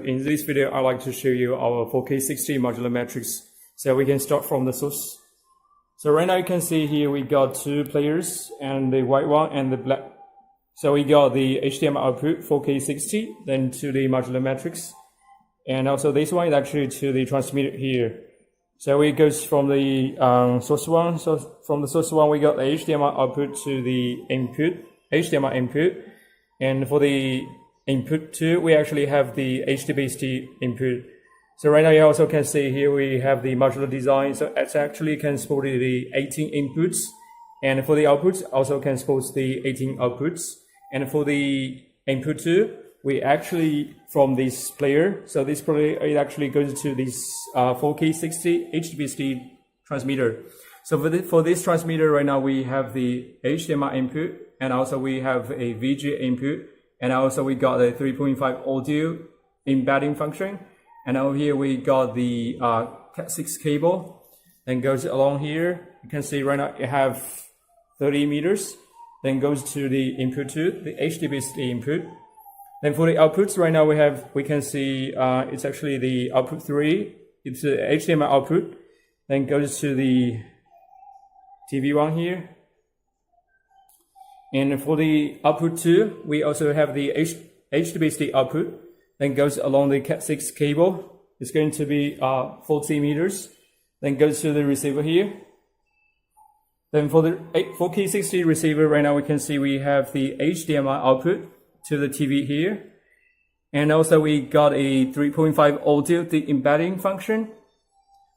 in this video, I'd like to show you our 4K 60 modular matrix. So we can start from the source. So right now you can see here we got two players, and the white one and the black. So we got the HDMI output 4K 60, then to the modular matrix. And also this one is actually to the transmitter here. So it goes from the source one. So from the source one, we got the HDMI output to the input, HDMI input. And for the input 2, we actually have the HDTV input. So right now you also can see here we have the modular design. So it actually can support the 18 inputs. And for the outputs, also can support the 18 outputs. And for the input 2, we actually from this player. So this player, it actually goes to this 4K 60 HDTV transmitter. So for this transmitter right now, we have the HDMI input, and also we have a VGA input, and also we got a 3.5 audio embedding function. And over here we got the Cat6 cable, then goes along here. You can see right now it have 30 meters, then goes to the input 2, the HDTV input. Then for the outputs right now we can see it's actually the output 3, it's the HDMI output, then goes to the TV one here. And for the output 2, we also have the HDTV output, then goes along the Cat6 cable. It's going to be 40 meters, then goes to the receiver here. Then for the 4K 60 receiver right now we can see we have the HDMI output to the TV here. And also we got a 3.5 audio, the embedding function,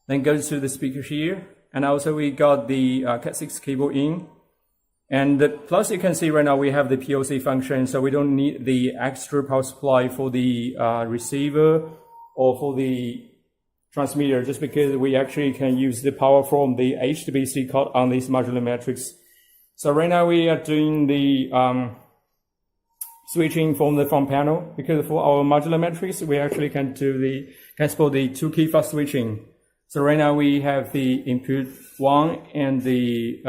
then goes to the speaker here. And also we got the Cat6 cable in. And plus you can see right now we have the PLC function, so we don't need the extra power supply for the receiver or for the transmitter, just because we actually can use the power from the HDTV card on this modular matrix. So right now we are doing the switching from the front panel, because for our modular matrix we actually can support the 2-key fast switching. So right now we have the input 1 and the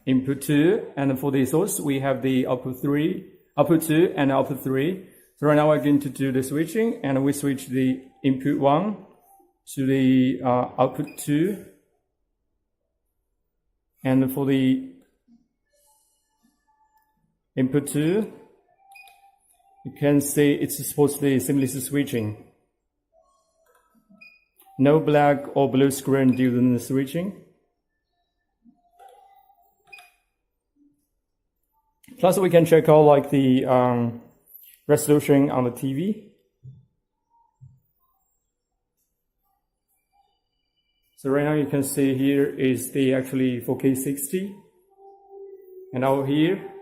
input 2, and for the source we have the output 2 and output 3. So right now we're going to do the switching, and we switch the input 1 to the output 2, and for the input 2, you can see it's supposed to be seamless switching. No black or blue screen during the switching. Plus we can check out like the resolution on the TV. So right now you can see here is the actually 4K 60, and over here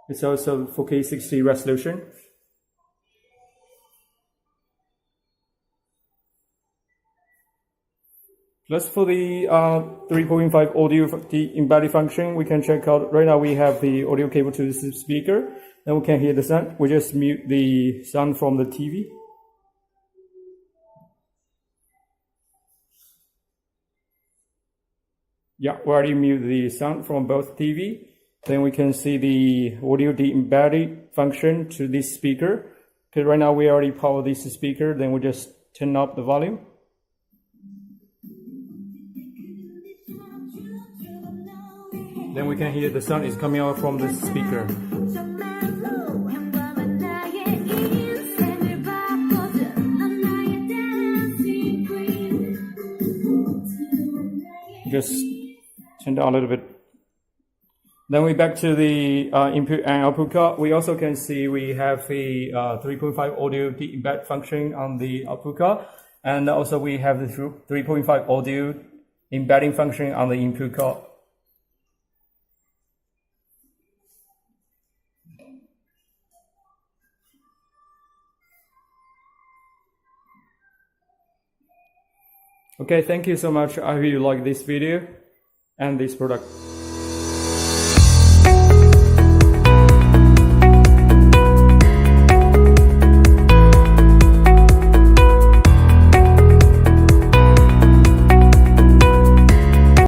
it's also 4K 60 resolution. Plus for the 3.5 audio, the embedded function, we can check out. Right now we have the audio cable to the speaker, then we can hear the sound. We just mute the sound from the TV. Yeah, we already mute the sound from both TV. Then we can see the audio embedded function to this speaker. Because right now we already power this speaker, then we just turn up the volume. Then we can hear the sound is coming out from the speaker. Just turn down a little bit. Then we back to the input and output card. We also can see we have a 3.5 audio embed function on the output card, and also we have the 3.5 audio embedding function on the input card. Okay, thank you so much. I hope you like this video and this product.